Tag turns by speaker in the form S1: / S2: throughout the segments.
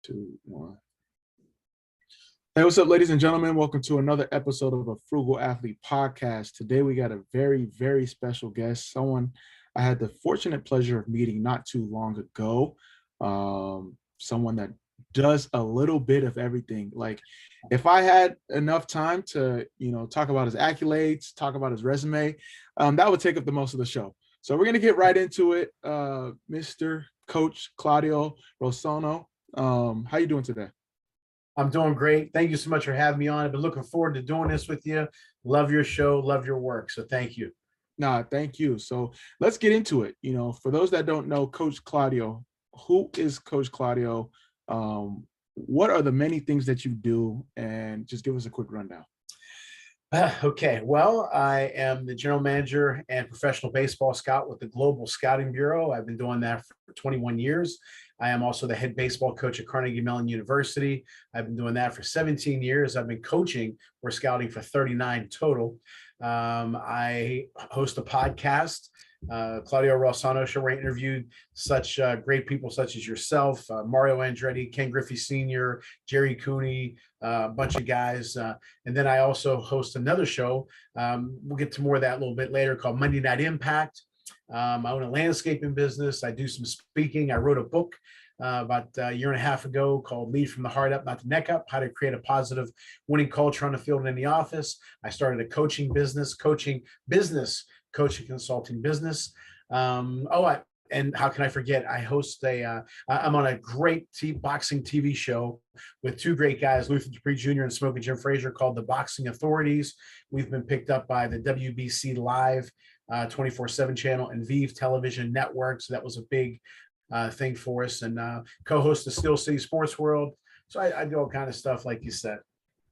S1: Two, one. Hey, what's up, ladies and gentlemen? Welcome to another episode of a Frugal Athlete podcast. Today, we got a very, very special guest, someone I had the fortunate pleasure of meeting not too long ago. Someone that does a little bit of everything. Like, if I had enough time to, talk about his accolades, talk about his resume, that would take up the most of the show. So we're gonna get right into it. Mr. Coach Claudio Reilsono. How you doing today?
S2: I'm doing great. Thank you so much for having me on. I've been looking forward to doing this with you. Love your show, love your work. So thank you.
S1: Nah, thank you. So let's get into it. For those that don't know, Coach Claudio, who is Coach Claudio? What are the many things that you do? And just give us a quick rundown.
S2: Okay, well, I am the general manager and professional baseball scout with the Global Scouting Bureau. I've been doing that for 21 years. I am also the head baseball coach at Carnegie Mellon University. I've been doing that for 17 years. I've been coaching or scouting for 39 total. I host a podcast, Claudio Reilsono Show, where I interviewed such great people such as yourself, Mario Andretti, Ken Griffey Sr., Jerry Cooney, a bunch of guys. And then I also host another show. We'll get to more of that a little bit later, called Monday Night Impact. I own a landscaping business. I do some speaking. I wrote a book about a year and a half ago called Lead from the Heart Up, Not the Neck Up, How to Create a Positive Winning Culture on the Field and in the Office. I started a coaching consulting business. And how can I forget? I host I'm on a great boxing TV show with two great guys, Luther Dupree Jr. and Smokey Jim Frazier, called The Boxing Authorities. We've been picked up by the WBC Live 24/7 channel and Vive Television Network. So that was a big thing for us. And co-host the Steel City Sports World. So I do all kind of stuff, like you said.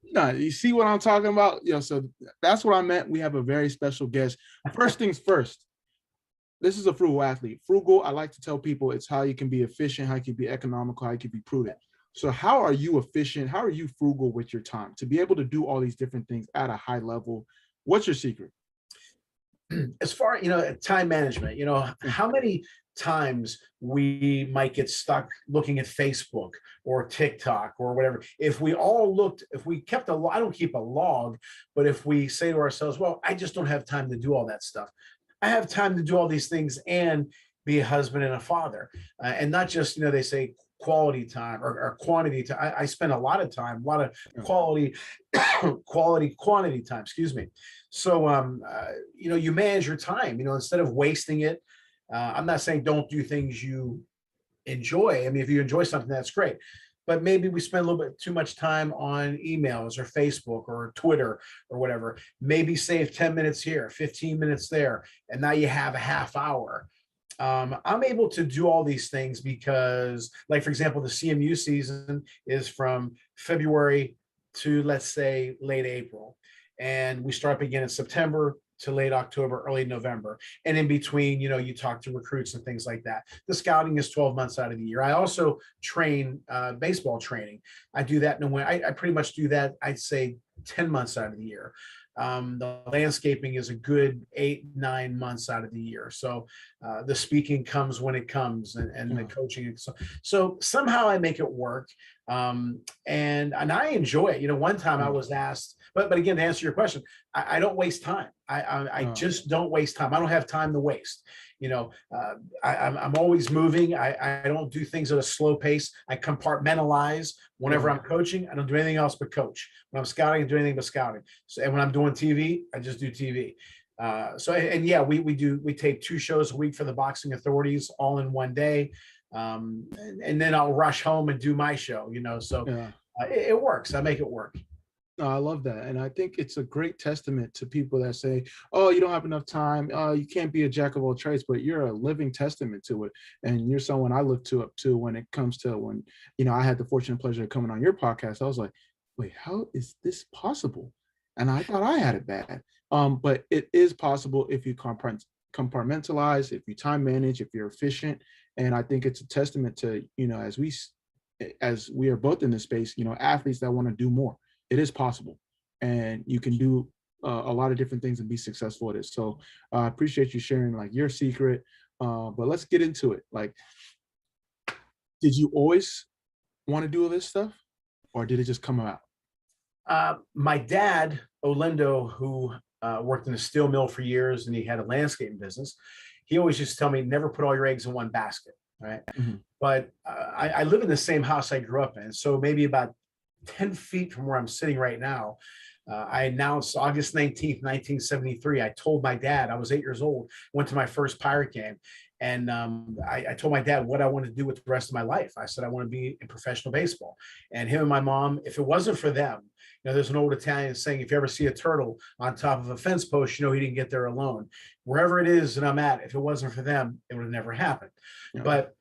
S1: No, you see what I'm talking about? So that's what I meant. We have a very special guest. First things first. This is a frugal athlete. Frugal, I like to tell people, it's how you can be efficient, how you can be economical, how you can be prudent. So how are you efficient? How are you frugal with your time to be able to do all these different things at a high level? What's your secret?
S2: As far, time management, how many times we might get stuck looking at Facebook or TikTok or whatever. If we kept I don't keep a log, but if we say to ourselves, well, I just don't have time to do all that stuff. I have time to do all these things and be a husband and a father, and not just, they say quality time or quantity time. I spend a lot of time, a lot of quality, quantity time, excuse me. So, you manage your time, instead of wasting it. I'm not saying don't do things you enjoy. I mean, if you enjoy something, that's great. But maybe we spend a little bit too much time on emails or Facebook or Twitter or whatever. Maybe save 10 minutes here, 15 minutes there, and now you have a half hour. I'm able to do all these things because, like, for example, the CMU season is from February to, let's say, late April. And we start up again in September to late October, early November. And in between, you talk to recruits and things like that. The scouting is 12 months out of the year. I also train baseball training. I do that in a way. I pretty much do that, I'd say, 10 months out of the year. The landscaping is a good 8-9 months out of the year. So the speaking comes when it comes, and the coaching. So somehow I make it work. And I enjoy it. One time I was asked, but again, to answer your question, I don't waste time. I just don't waste time. I don't have time to waste. I'm always moving. I don't do things at a slow pace. I compartmentalize. Whenever I'm coaching, I don't do anything else but coach. When I'm scouting, I do anything but scouting. So, and when I'm doing TV, I just do TV. We tape 2 shows a week for the Boxing Authorities, all in one day. And then I'll rush home and do my show, it works. I make it work.
S1: I love that. And I think it's a great testament to people that say, oh, you don't have enough time. You can't be a jack of all trades, but you're a living testament to it. And you're someone I look up to when it comes to when, I had the fortunate pleasure of coming on your podcast. I was like, wait, how is this possible? And I thought I had it bad. But it is possible if you compartmentalize, if you time manage, if you're efficient. And I think it's a testament to, as we are both in this space, athletes that want to do more. It is possible, and you can do a lot of different things and be successful at it. So I appreciate you sharing like your secret, but let's get into it. Like, did you always want to do all this stuff, or did it just come out?
S2: My dad, Olindo, who worked in a steel mill for years and he had a landscaping business, he always used to tell me, never put all your eggs in one basket, right?
S1: Mhm.
S2: But I live in the same house I grew up in. So maybe about 10 feet from where I'm sitting right now, I announced August 19th, 1973. I told my dad, I was 8 years old, went to my first Pirate game. And I told my dad what I wanted to do with the rest of my life. I said, I want to be in professional baseball. And him and my mom, if it wasn't for them, there's an old Italian saying, if you ever see a turtle on top of a fence post, he didn't get there alone. Wherever it is that I'm at, if it wasn't for them, it would have never happened.
S1: Yeah.
S2: But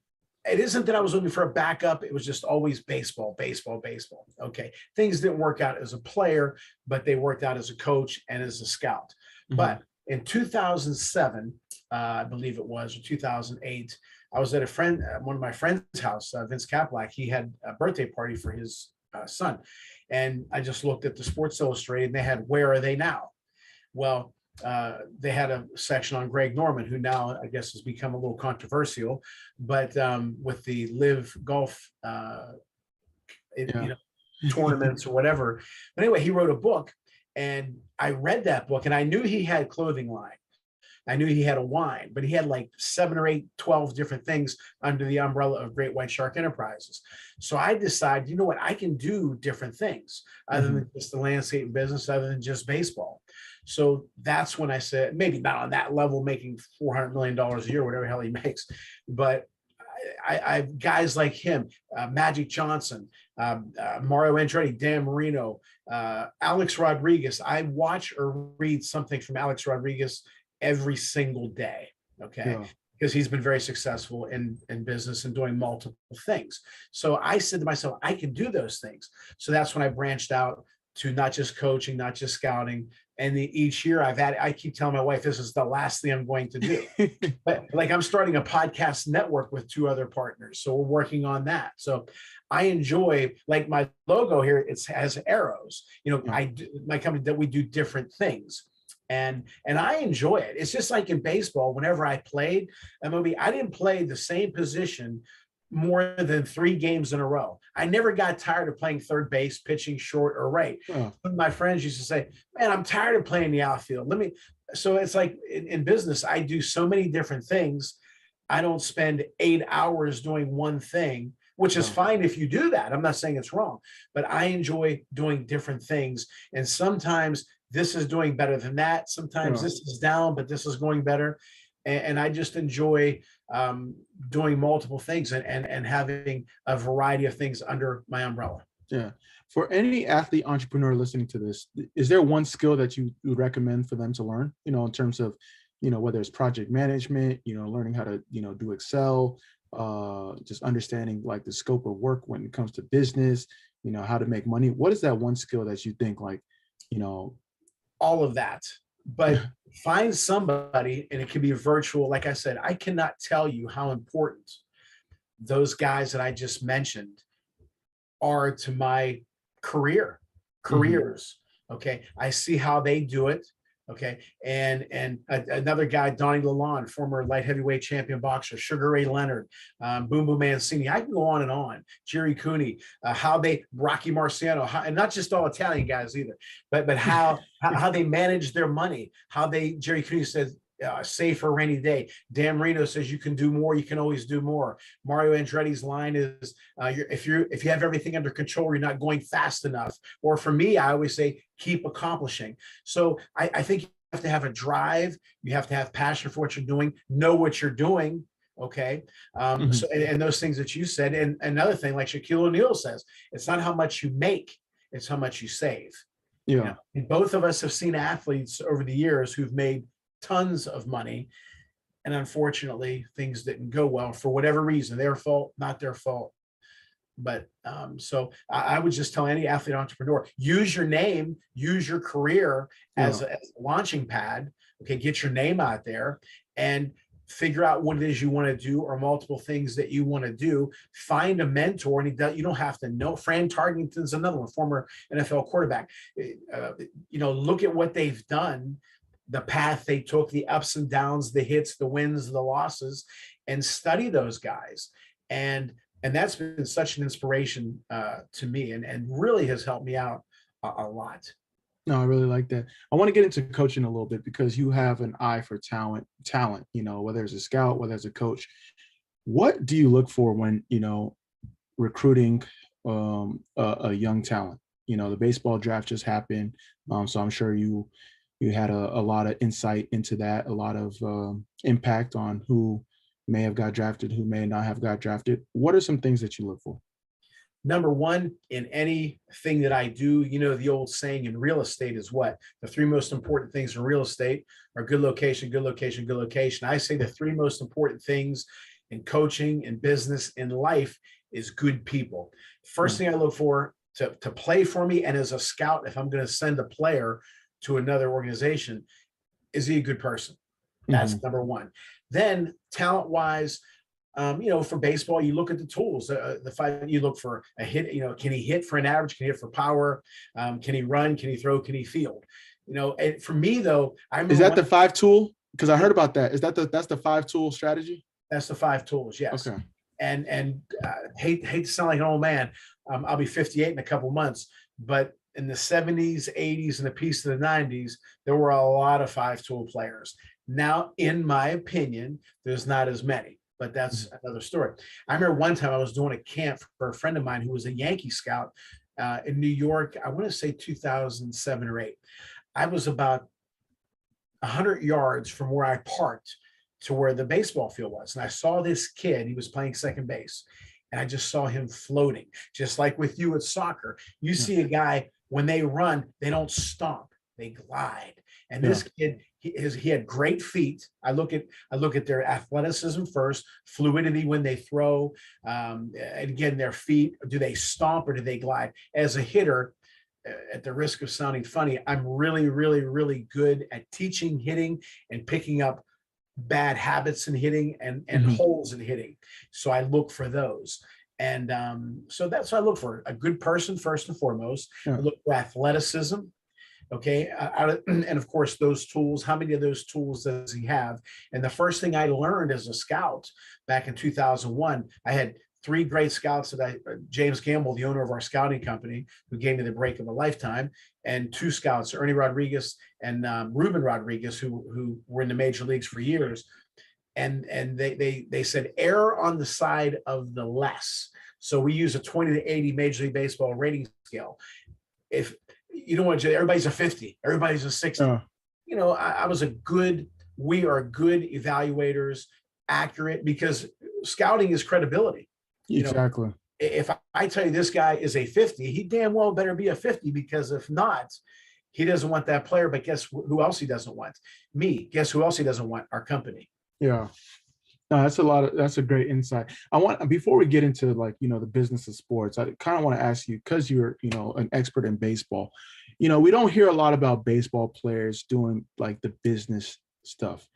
S2: it isn't that I was looking for a backup. It was just always baseball, baseball, baseball. Okay. Things didn't work out as a player, but they worked out as a coach and as a scout.
S1: Mhm.
S2: But in 2007, I believe it was, or 2008, I was at one of my friend's house, Vince Kaplak. He had a birthday party for his son. And I just looked at the Sports Illustrated and they had, where are they now? Well, they had a section on Greg Norman, who now I guess has become a little controversial, but with the live golf,
S1: Yeah.
S2: tournaments or whatever. But anyway, he wrote a book, and I read that book, and I knew he had clothing line. I knew he had a wine, but he had like 7 or 8, 12 different things under the umbrella of Great White Shark Enterprises. So I decided, you know what, I can do different things other
S1: Mhm.
S2: than just the landscape business, other than just baseball. So that's when I said, maybe not on that level, making $400 million a year, whatever the hell he makes, but I guys like him, Magic Johnson, Mario Andretti, Dan Marino, Alex Rodriguez. I watch or read something from Alex Rodriguez every single day. Okay.
S1: Yeah.
S2: Because he's been very successful in business and doing multiple things. So I said to myself, I can do those things. So that's when I branched out to not just coaching, not just scouting. And each year I keep telling my wife, this is the last thing I'm going to do. But like, I'm starting a podcast network with 2 other partners. So we're working on that. So I enjoy, like, my logo here, it has arrows.
S1: Yeah.
S2: My company, that we do different things. And I enjoy it. It's just like in baseball, whenever I played MLB, I didn't play the same position more than 3 games in a row. I never got tired of playing third base, pitching short or right.
S1: Yeah.
S2: My friends used to say, man, I'm tired of playing the outfield. So it's like in business, I do so many different things. I don't spend 8 hours doing one thing, which is
S1: Yeah.
S2: fine if you do that. I'm not saying it's wrong, but I enjoy doing different things. And sometimes this is doing better than that. Sometimes
S1: Yeah.
S2: this is down, but this is going better. And I just enjoy doing multiple things and having a variety of things under my umbrella.
S1: Yeah. For any athlete entrepreneur listening to this, is there one skill that you would recommend for them to learn, in terms of, whether it's project management, learning how to, do Excel, just understanding like the scope of work when it comes to business, how to make money? What is that one skill that you think like,
S2: All of that. But find somebody, and it can be virtual. Like I said, I cannot tell you how important those guys that I just mentioned are to my careers. Okay. I see how they do it. Okay. And another guy, Donnie Lalonde, former light heavyweight champion boxer, Sugar Ray Leonard, Boom Boom Mancini. I can go on and on. Jerry Cooney, Rocky Marciano, and not just all Italian guys either, but how they manage their money, Jerry Cooney says, save for a rainy day. Dan Marino says you can do more, you can always do more. Mario Andretti's line is, if you have everything under control, you're not going fast enough. Or for me, I always say, keep accomplishing. So I think you have to have a drive. You have to have passion for what you're doing, know what you're doing. Okay. So, and those things that you said. And another thing, like Shaquille O'Neal says, it's not how much you make, it's how much you save.
S1: Yeah.
S2: And both of us have seen athletes over the years who've made tons of money, and unfortunately things didn't go well for whatever reason, their fault, not their fault. But so I would just tell any athlete entrepreneur, use your name, use your career as a launching pad. Okay, get your name out there and figure out what it is you want to do, or multiple things that you want to do. Find a mentor, and you don't have to know. Fran Tarkenton's another one, former NFL quarterback. Look at what they've done, the path they took, the ups and downs, the hits, the wins, the losses, and study those guys. And And that's been such an inspiration to me, and really has helped me out a lot.
S1: No, I really like that. I want to get into coaching a little bit because you have an eye for talent, whether it's a scout, whether it's a coach. What do you look for when, recruiting a young talent? The baseball draft just happened. So I'm sure you had a lot of insight into that, a lot of impact on who may have got drafted, who may not have got drafted. What are some things that you look for?
S2: Number one, in anything that I do, the old saying in real estate is what? The three most important things in real estate are good location, good location, good location. I say the three most important things in coaching, in business, in life is good people. First thing I look for to play for me, and as a scout, if I'm going to send a player to another organization, is he a good person? That's
S1: Mhm.
S2: number one. Then talent wise, for baseball, you look at the tools. The five, you look for a hit. Can he hit for an average? Can he hit for power? Can he run? Can he throw? Can he field? And for me though, I
S1: Is
S2: remember
S1: that
S2: one.
S1: the 5 tool? Because I
S2: Yeah,
S1: heard about that. Is that's the 5 tool strategy?
S2: that's the five tools. Yes,
S1: Okay.
S2: and hate to sound like an old man. I'll be 58 in a couple months, but in the 70s, 80s, and a piece of the 90s, there were a lot of five tool players. Now, in my opinion, there's not as many, but that's
S1: Mhm.
S2: another story. I remember one time I was doing a camp for a friend of mine who was a Yankee scout in New York. I want to say 2007 or 8. I was about 100 yards from where I parked to where the baseball field was. And I saw this kid, he was playing second base. And I just saw him floating, just like with you at soccer. You
S1: Yeah.
S2: see a guy, when they run, they don't stomp, they glide. And
S1: Yeah.
S2: this kid, he had great feet. I look at their athleticism first, fluidity when they throw, and again their feet. Do they stomp or do they glide? As a hitter, at the risk of sounding funny, I'm really, really, really good at teaching hitting and picking up bad habits in hitting and
S1: Mhm.
S2: holes in hitting. So I look for those. And so that's what I look for: a good person first and foremost. I
S1: Yeah.
S2: look for athleticism. Okay. And of course, those tools, how many of those tools does he have? And the first thing I learned as a scout back in 2001, I had three great scouts James Gamble, the owner of our scouting company, who gave me the break of a lifetime, and two scouts, Ernie Rodriguez and Ruben Rodriguez, who were in the major leagues for years. And they said err on the side of the less. So we use a 20 to 80 Major League Baseball rating scale. If you don't want to, everybody's a 50, everybody's a 60.
S1: Yeah.
S2: I was a good, we are good evaluators, accurate, because scouting is credibility. You know,
S1: Exactly.
S2: if I tell you this guy is a 50, he damn well better be a 50, because if not, he doesn't want that player. But guess who else he doesn't want? Me. Guess who else he doesn't want? Our company.
S1: Yeah. No, that's a great insight. Before we get into like, the business of sports, I kind of want to ask you, because you're, an expert in baseball, we don't hear a lot about baseball players doing like the business stuff.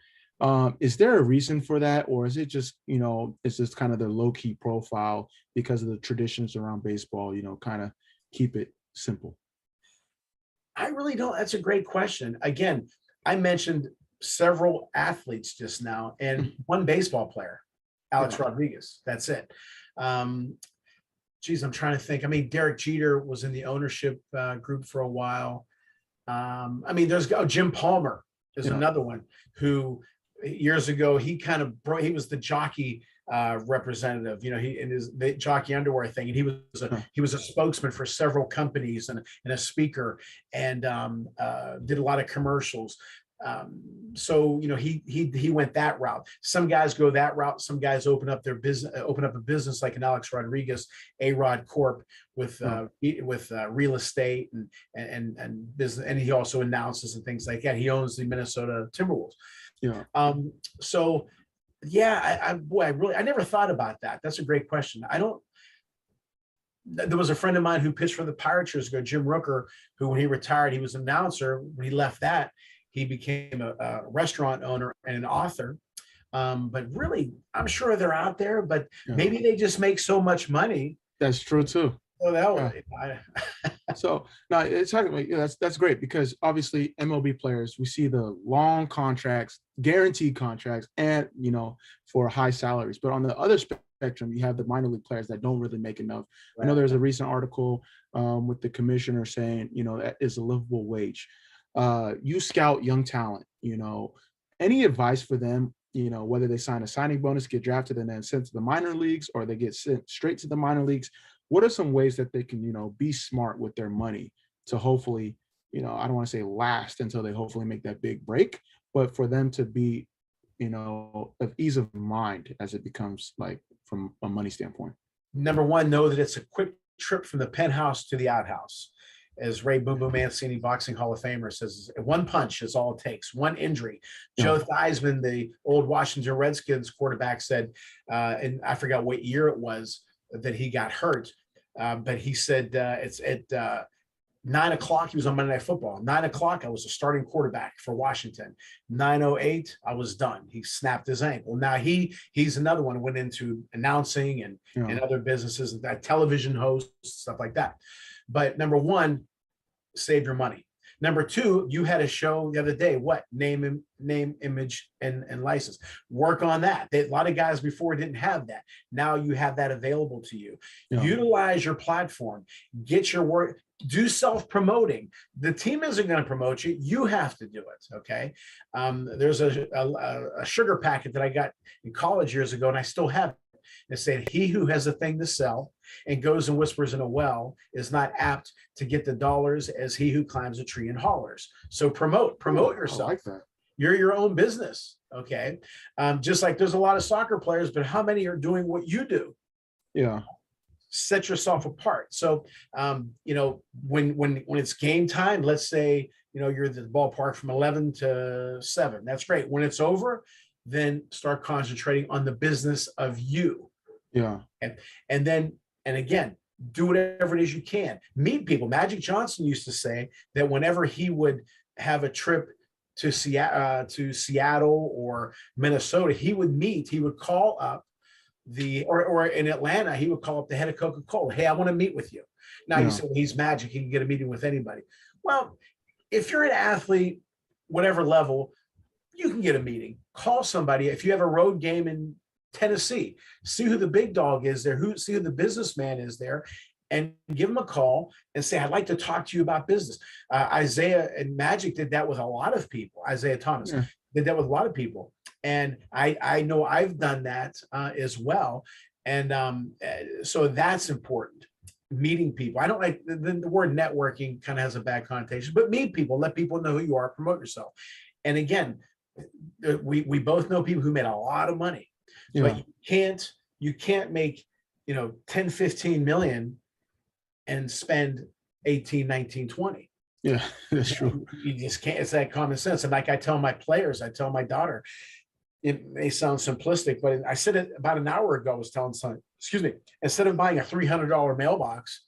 S1: Is there a reason for that? Or is it just, it's just kind of the low key profile because of the traditions around baseball, kind of keep it simple?
S2: I really don't. That's a great question. Again, I mentioned several athletes just now and one baseball player, Alex
S1: Yeah.
S2: Rodriguez. That's it. Um, Geez, I'm trying to think. I mean, Derek Jeter was in the ownership group for a while. There's Jim Palmer is
S1: Yeah.
S2: another one who years ago he kind of he was the jockey representative. He in his the jockey underwear thing, and
S1: Yeah.
S2: he was a spokesman for several companies and a speaker, and did a lot of commercials. So he went that route. Some guys go that route. Some guys open up a business like an Alex Rodriguez, A Rod Corp, with
S1: Yeah.
S2: real estate and business, and he also announces and things like that. He owns the Minnesota Timberwolves.
S1: Yeah.
S2: So yeah, I never thought about that. That's a great question. I don't. There was a friend of mine who pitched for the Pirates years ago, Jim Rooker, who when he retired, he was an announcer. When he left that, he became a restaurant owner and an author. But really, I'm sure they're out there, but
S1: Yeah.
S2: maybe they just make so much money.
S1: That's true too.
S2: So
S1: Yeah.
S2: I,
S1: So now it's talking about, that's great because obviously MLB players, we see the long contracts, guaranteed contracts, and for high salaries. But on the other spectrum, you have the minor league players that don't really make enough. I
S2: Right.
S1: know there's a recent article with the commissioner saying, that is a livable wage. You scout young talent, any advice for them, whether they sign a signing bonus, get drafted, and then sent to the minor leagues, or they get sent straight to the minor leagues? What are some ways that they can, be smart with their money to hopefully, I don't want to say last until they hopefully make that big break, but for them to be, of ease of mind as it becomes like from a money standpoint?
S2: Number one, know that it's a quick trip from the penthouse to the outhouse. As Ray Boom Boom Mancini, Boxing Hall of Famer, says, one punch is all it takes, one injury.
S1: Yeah.
S2: Joe Theismann, the old Washington Redskins quarterback, said, and I forgot what year it was that he got hurt, but he said it's at 9 o'clock. He was on Monday Night Football. 9 o'clock, I was a starting quarterback for Washington. 9:08, I was done. He snapped his ankle. Now he's another one who went into announcing and other businesses, and that television hosts, stuff like that. But number one, save your money. Number two, you had a show the other day. What? Name, image, and license. Work on that. A lot of guys before didn't have that. Now you have that available to you.
S1: Yeah.
S2: Utilize your platform. Get your work. Do self-promoting. The team isn't going to promote you. You have to do it. Okay. There's a sugar packet that I got in college years ago, and I still have it. It said, "He who has a thing to sell and goes and whispers in a well is not apt to get the dollars as he who climbs a tree and hollers." So promote yourself.
S1: I like that.
S2: You're your own business. Okay. Just like there's a lot of soccer players, but how many are doing what you do?
S1: Yeah.
S2: Set yourself apart. So, when it's game time, let's say, you're at the ballpark from 11 to 7. That's great. When it's over, then start concentrating on the business of you.
S1: Yeah.
S2: And again, do whatever it is you can. Meet people. Magic Johnson used to say that whenever he would have a trip to Seattle or Minnesota, he would call up or in Atlanta, he would call up the head of Coca-Cola. "Hey, I want to meet with you." Now you say, well, he's Magic. He can get a meeting with anybody. Well, if you're an athlete, whatever level, you can get a meeting. Call somebody. If you have a road game in Tennessee, see who the big dog is there, see who the businessman is there, and give them a call and say, "I'd like to talk to you about business." Isaiah and Magic did that with a lot of people. Isaiah Thomas did that with a lot of people. And I know I've done that as well. And so that's important. Meeting people. I don't like the word networking, kind of has a bad connotation, but meet people, let people know who you are, promote yourself. And again, we both know people who made a lot of money, but you can't make 10, 15 million and spend 18, 19, 20.
S1: Yeah, that's true.
S2: You just can't. It's that common sense. And like I tell my players, I tell my daughter, it may sound simplistic, but I said it about an hour ago. I was telling son, excuse me, instead of buying a $300 mailbox,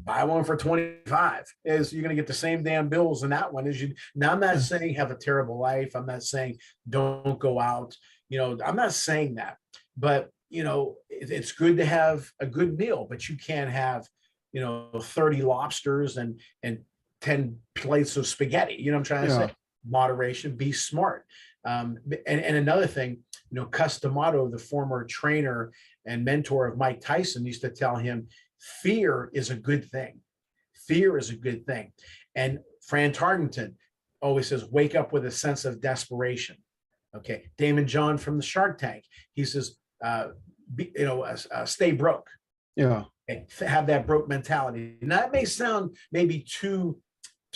S2: buy one for 25. Is you're going to get the same damn bills in that one as you. Now, I'm not saying have a terrible life. I'm not saying don't go out. I'm not saying that, but it's good to have a good meal, but you can't have 30 lobsters and 10 plates of spaghetti. You know what I'm trying to say? Moderation, be smart. And another thing, Cus D'Amato, the former trainer and mentor of Mike Tyson, used to tell him, fear is a good thing. Fear is a good thing. And Fran Tarkenton always says, wake up with a sense of desperation. Okay. Damon John from the Shark Tank, he says, stay broke.
S1: Yeah.
S2: Okay? Have that broke mentality. Now, that may sound maybe too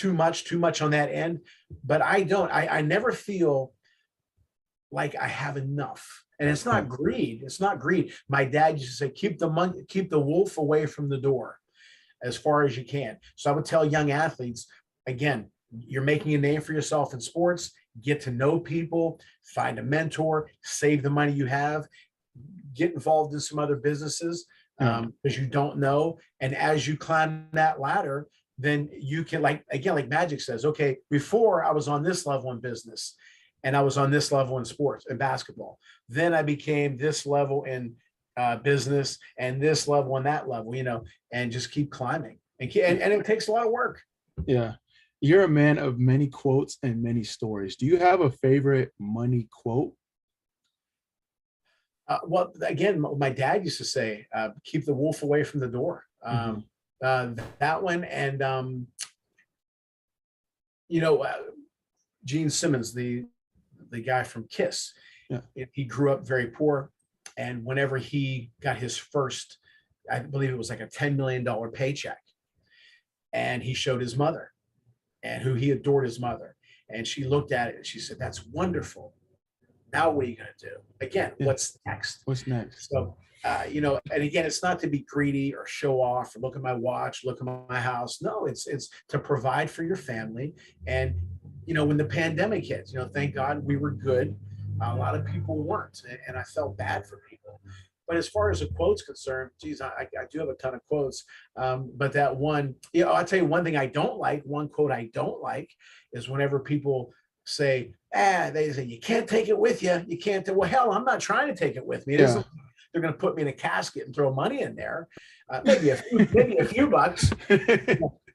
S2: much on that end, but I never feel like I have enough. And it's not greed. It's not greed. My dad used to say, keep the wolf away from the door as far as you can. So I would tell young athletes, again, you're making a name for yourself in sports, get to know people, find a mentor, save the money you have, get involved in some other businesses because you don't know. And as you climb that ladder, then you can, like Magic says, okay, before I was on this level in business and I was on this level in sports and basketball. Then I became this level in business and this level and that level, and just keep climbing. And it takes a lot of work.
S1: Yeah. You're a man of many quotes and many stories. Do you have a favorite money quote?
S2: Well, again, my dad used to say, keep the wolf away from the door.
S1: Hmm.
S2: That one. And, you know, Gene Simmons, the guy from Kiss,
S1: Yeah.
S2: he grew up very poor. And whenever he got his first, I believe it was like a $10 million paycheck, and he showed his mother, and who he adored his mother. And she looked at it and she said, that's wonderful. Now what are you going to do? Again,
S1: Yeah.
S2: what's next?
S1: What's next?
S2: So, you know, and again, it's not to be greedy or show off or look at my watch, look at my house. No, it's to provide for your family. And, you know, when the pandemic hit, you know, thank God we were good. A lot of people weren't, and I felt bad for people. But as far as the quote's concerned, geez, I do have a ton of quotes. But that one, you know, I'll tell you one thing I don't like, one quote I don't like is whenever people say, they say, you can't take it with you. You can't. Well, hell, I'm not trying to take it with me. It
S1: Yeah.
S2: isn't. They're going to put me in a casket and throw money in there. Maybe a few bucks.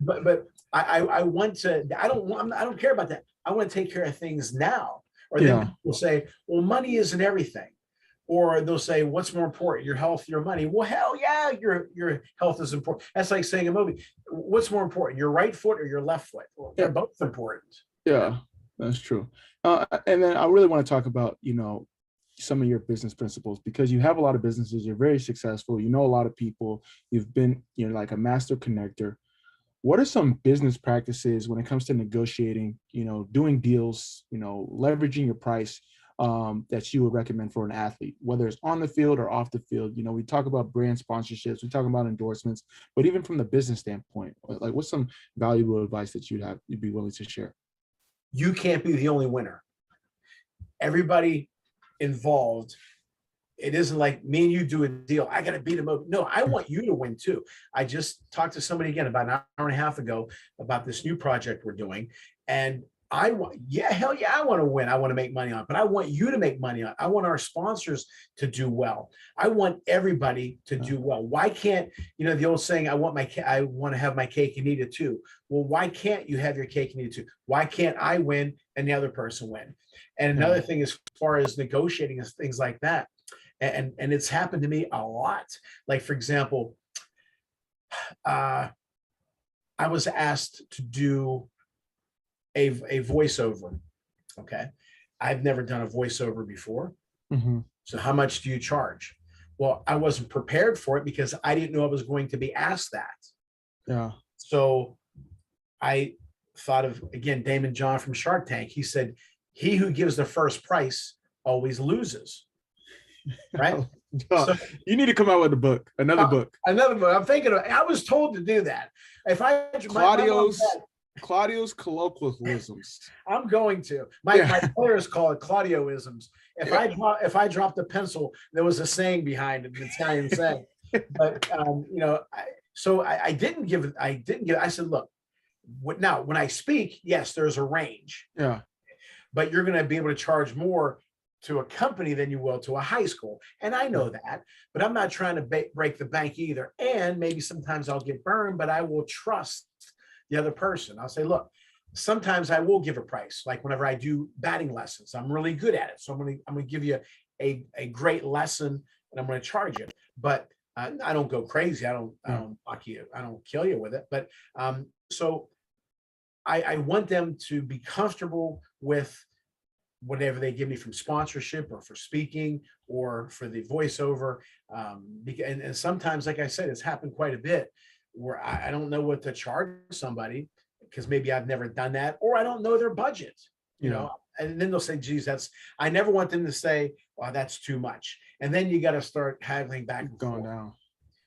S2: But I want to. I don't care about that. I want to take care of things now. Or then
S1: Yeah.
S2: people say, well, money isn't everything. Or they'll say, what's more important, your health, your money? Well, hell yeah, your health is important. That's like saying a movie. What's more important, your right foot or your left foot? Well, they're both important.
S1: Yeah, that's true. And then I really want to talk about, you know, some of your business principles, because you have a lot of businesses, you're very successful, you know, a lot of people, you've been, you know, like a master connector. What are some business practices when it comes to negotiating, you know, doing deals, you know, leveraging your price, that you would recommend for an athlete, whether it's on the field or off the field? You know, we talk about brand sponsorships, we talk about endorsements, but even from the business standpoint, like what's some valuable advice that you'd be willing to share?
S2: You can't be the only winner. Everybody involved. It isn't like me and you do a deal. I got to beat him up. No, I want you to win too. I just talked to somebody again about an hour and a half ago about this new project we're doing. And I want, yeah, hell yeah, I want to win. I want to make money on it, but I want you to make money on it. I want our sponsors to do well. I want everybody to do well. Why can't, you know, the old saying, I want to have my cake and eat it too. Well, why can't you have your cake and eat it too? Why can't I win and the other person win? And another thing, as far as negotiating and things like that, and it's happened to me a lot. Like, for example, I was asked to do a voiceover. Okay. I've never done a voiceover before.
S1: Mm-hmm.
S2: So how much do you charge? Well, I wasn't prepared for it because I didn't know I was going to be asked that.
S1: Yeah.
S2: So I thought of, again, Damon John from Shark Tank. He said, he who gives the first price always loses. Right.
S1: So, you need to come out with a book, another book.
S2: Another book. I'm thinking I was told to do that. If I
S1: Claudio's colloquialisms.
S2: I'm going to. My players call it Claudioisms. If I dropped a pencil, there was a saying behind it, an Italian saying. But you know, I didn't give it. I said, look, now when I speak, yes, there's a range.
S1: Yeah.
S2: But you're going to be able to charge more to a company than you will to a high school. And I know that, but I'm not trying to break the bank either. And maybe sometimes I'll get burned, but I will trust the other person. I'll say, look, sometimes I will give a price. Like whenever I do batting lessons, I'm really good at it. So I'm going to give you a great lesson and I'm going to charge you. But I don't go crazy. I don't fuck you. I don't kill you with it. But so I want them to be comfortable with whatever they give me from sponsorship or for speaking or for the voiceover. And sometimes, like I said, it's happened quite a bit where I don't know what to charge somebody because maybe I've never done that, or I don't know their budget, you know, and then they'll say, geez, I never want them to say, well, that's too much. And then you got to start haggling back and
S1: going
S2: forth.
S1: down.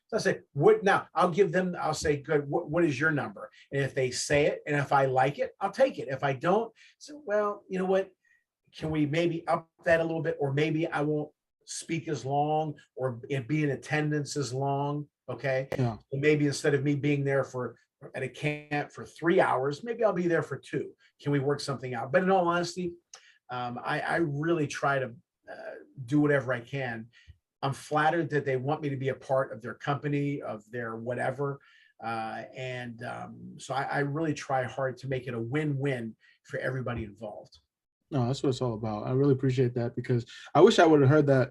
S2: So I say, what now? I'll say, good. What is your number? And if they say it, and if I like it, I'll take it. If I don't, so, well, you know what? Can we maybe up that a little bit? Or maybe I won't speak as long or be in attendance as long. Okay.
S1: Yeah.
S2: And maybe instead of me being there at a camp for 3 hours, maybe I'll be there for 2. Can we work something out? But in all honesty, I really try to do whatever I can. I'm flattered that they want me to be a part of their company, of their whatever. So I really try hard to make it a win-win for everybody involved.
S1: No, that's what it's all about. I really appreciate that because I wish I would have heard that,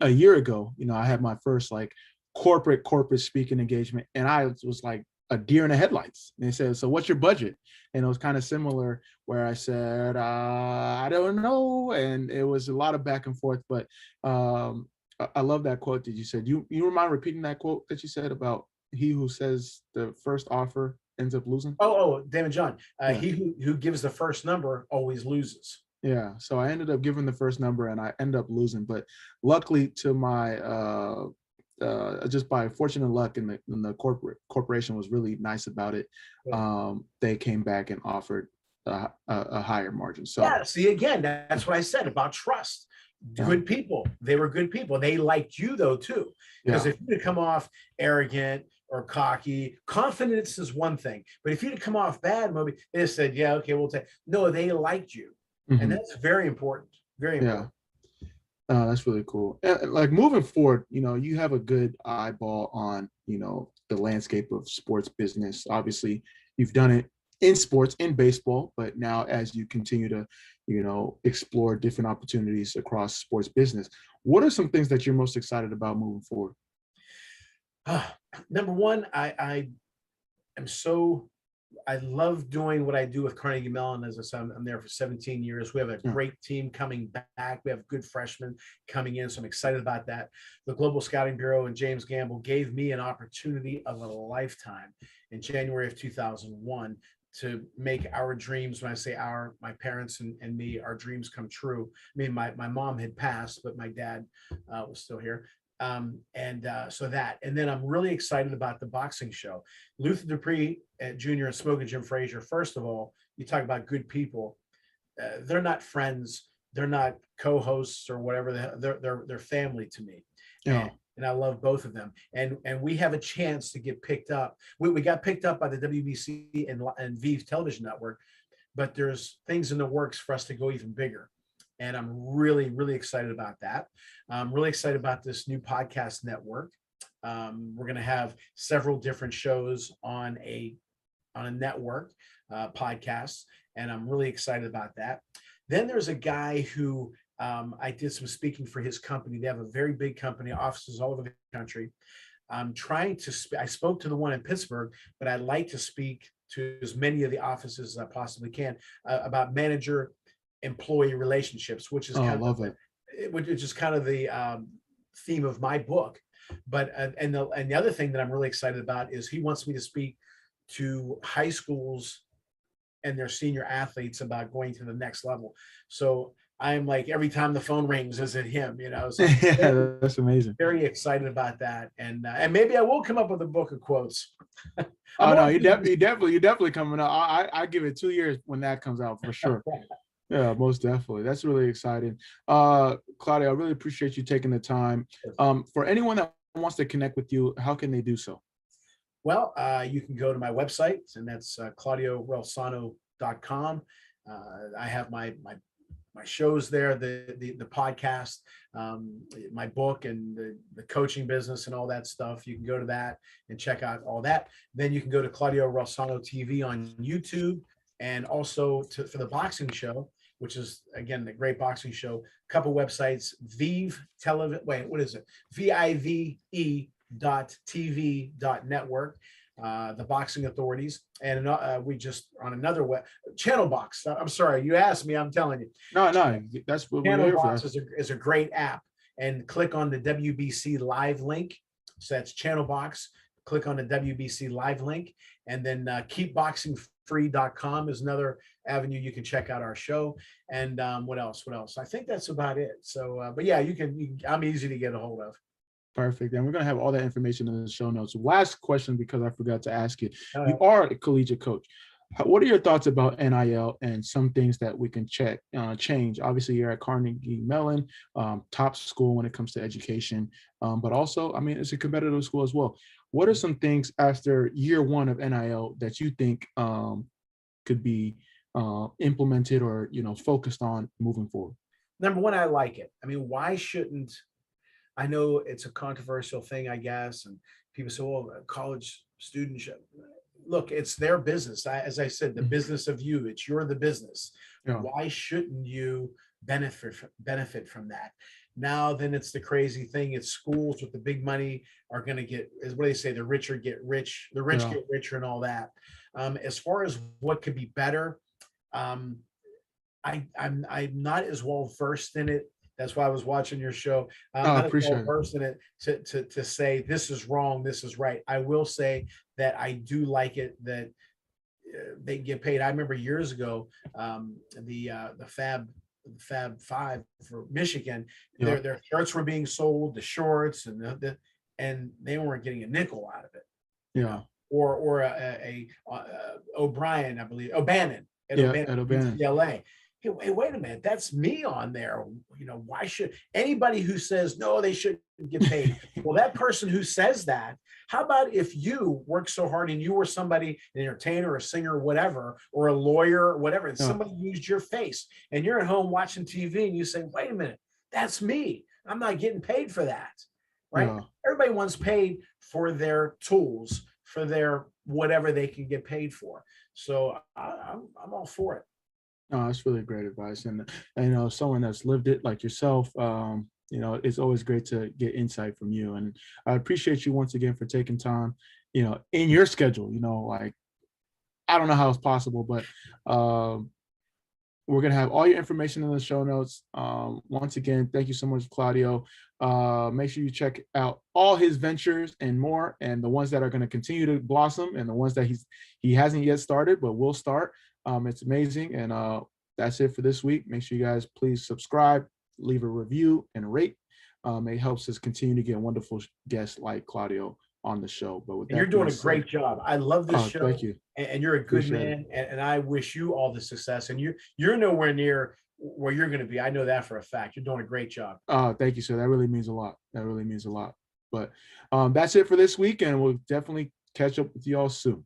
S1: a year ago. I had my first like corporate speaking engagement, and I was like a deer in the headlights. And they said, "So what's your budget?" And it was kind of similar where I said, "I don't know," and it was a lot of back and forth. But I love that quote that you said. You mind repeating that quote that you said about he who says the first offer ends up losing?
S2: David John.
S1: Yeah.
S2: He who gives the first number always loses.
S1: Yeah, so I ended up giving the first number and I ended up losing, but luckily to my just by fortunate luck, and the corporation was really nice about it. They came back and offered a higher margin. So
S2: Yeah, see, again, that's what I said about trust.
S1: yeah,
S2: Good people. They were good people. They liked you though too. Because
S1: yeah,
S2: if you'd come off arrogant or cocky, confidence is one thing. But if you'd come off bad, maybe they said, "Yeah, okay, we'll take." No, they liked you, and
S1: hmm
S2: that's very important. Very
S1: yeah.
S2: important.
S1: That's really cool. And like moving forward, you have a good eyeball on, the landscape of sports business. Obviously, you've done it in sports, in baseball, but now as you continue to, explore different opportunities across sports business, what are some things that you're most excited about moving forward?
S2: Number one, I am so I love doing what I do with Carnegie Mellon. As I said, I'm there for 17 years. We have a
S1: Yeah.
S2: great team coming back. We have good freshmen coming in, so I'm excited about that. The Global Scouting Bureau and James Gamble gave me an opportunity of a lifetime in January of 2001 to make our dreams. When I say our, my parents and me, our dreams come true. I mean, my mom had passed, but my dad was still here. So that, and then I'm really excited about the boxing show. Luther Dupree Jr. and Smoking Jim Frazier. First of all, you talk about good people. They're not friends. They're not co-hosts or whatever. They're family to me,
S1: Yeah.
S2: and I love both of them. And we have a chance to get picked up. We got picked up by the WBC and Vive Television Network, but there's things in the works for us to go even bigger. And I'm really, really excited about that. I'm really excited about this new podcast network. We're going to have several different shows on a network, podcasts, and I'm really excited about that. Then there's a guy who I did some speaking for his company. They have a very big company, offices all over the country. I'm trying to. I spoke to the one in Pittsburgh, but I'd like to speak to as many of the offices as I possibly can about manager employee relationships, which is
S1: Oh, I
S2: kind of
S1: love it.
S2: which is just kind of the theme of my book. But and the other thing that I'm really excited about is he wants me to speak to high schools and their senior athletes about going to the next level. So I'm like, every time the phone rings, is it him? So I'm very,
S1: Yeah, that's amazing.
S2: very excited about that, and maybe I will come up with a book of quotes. I'm
S1: Oh no,
S2: always
S1: you definitely coming up. I give it 2 years when that comes out for sure. Yeah, most definitely. That's really exciting. Claudio, I really appreciate you taking the time. For anyone that wants to connect with you, how can they do so?
S2: Well, you can go to my website, and that's claudioreilsono.com. I have my shows there, the podcast, my book, and the coaching business and all that stuff. You can go to that and check out all that. Then you can go to Claudio Reilsono TV on YouTube, and also for the boxing show, which is again the great boxing show. A couple websites: Vive Television. Wait, what is it? VIVE.tv.network. The Boxing Authorities, and we just on another web Channel Box. I'm sorry, you asked me. I'm telling you.
S1: No, that's what we're
S2: Channel
S1: here for.
S2: Box is a great app, and click on the WBC Live link. So that's Channel Box. Click on the WBC Live link, and then keepboxingfree.com is another avenue you can check out our show. And what else? What else? I think that's about it. So, but yeah, I'm easy to get a hold of.
S1: Perfect. And we're going to have all that information in the show notes. Last question, because I forgot to ask you. You
S2: Uh,
S1: are a collegiate coach. What are your thoughts about NIL and some things that we can change? Obviously, you're at Carnegie Mellon, top school when it comes to education, but also, I mean, it's a competitive school as well. What are some things after year one of NIL that you think could be implemented or focused on moving forward?
S2: Number one, I like it. I mean, why shouldn't I know it's a controversial thing, I guess, and people say, "Well, college students." look, it's their business. As I said, the
S1: Mhm.
S2: business of you, you're the business.
S1: Yeah.
S2: Why shouldn't you benefit from that? Now, then it's the crazy thing. It's schools with the big money are going to get, is what they say, the richer get rich, the rich
S1: Yeah.
S2: get richer, and all that. As far as what could be better, um, I'm not as well versed in it. That's why I was watching your show. I'm
S1: I
S2: not as well
S1: appreciate it.
S2: versed in it to say this is wrong, this is right. I will say that I do like it that they get paid. I remember years ago, the Fab Five for Michigan,
S1: Yeah.
S2: their shirts were being sold, the shorts and they weren't getting a nickel out of it, you know,
S1: Yeah.
S2: or O'Brien, I believe, O'Bannon at
S1: Yeah.
S2: O'Bannon
S1: At O'Bannon.
S2: UCLA. Hey, wait a minute, that's me on there. You know, why should anybody who says no, they shouldn't get paid? Well, that person who says that, how about if you work so hard and you were somebody, an entertainer, a singer, whatever, or a lawyer, or whatever, and
S1: Yeah.
S2: somebody used your face and you're at home watching TV and you say, wait a minute, that's me. I'm not getting paid for that. Right?
S1: Yeah.
S2: Everybody wants paid for their tools, for their whatever they can get paid for. So I'm all for it.
S1: No, that's really great advice, and you know, someone that's lived it like yourself. You know, it's always great to get insight from you, and I appreciate you once again for taking time. You know, in your schedule. You know, like I don't know how it's possible, but we're gonna have all your information in the show notes. Once again, thank you so much, Claudio. Make sure you check out all his ventures and more, and the ones that are going to continue to blossom, and the ones that he hasn't yet started, but will start. It's amazing, and that's it for this week. Make sure you guys please subscribe, leave a review, and rate. It helps us continue to get wonderful guests like Claudio on the show. But with
S2: And you're
S1: that being
S2: doing a
S1: said,
S2: great job. I love this
S1: thank
S2: show,
S1: you,
S2: and you're a good
S1: appreciate it.
S2: man. And I wish you all the success. And you're nowhere near where you're going to be. I know that for a fact. You're doing a great job.
S1: Thank you, sir. That really means a lot. That really means a lot. But that's it for this week, and we'll definitely catch up with you all soon.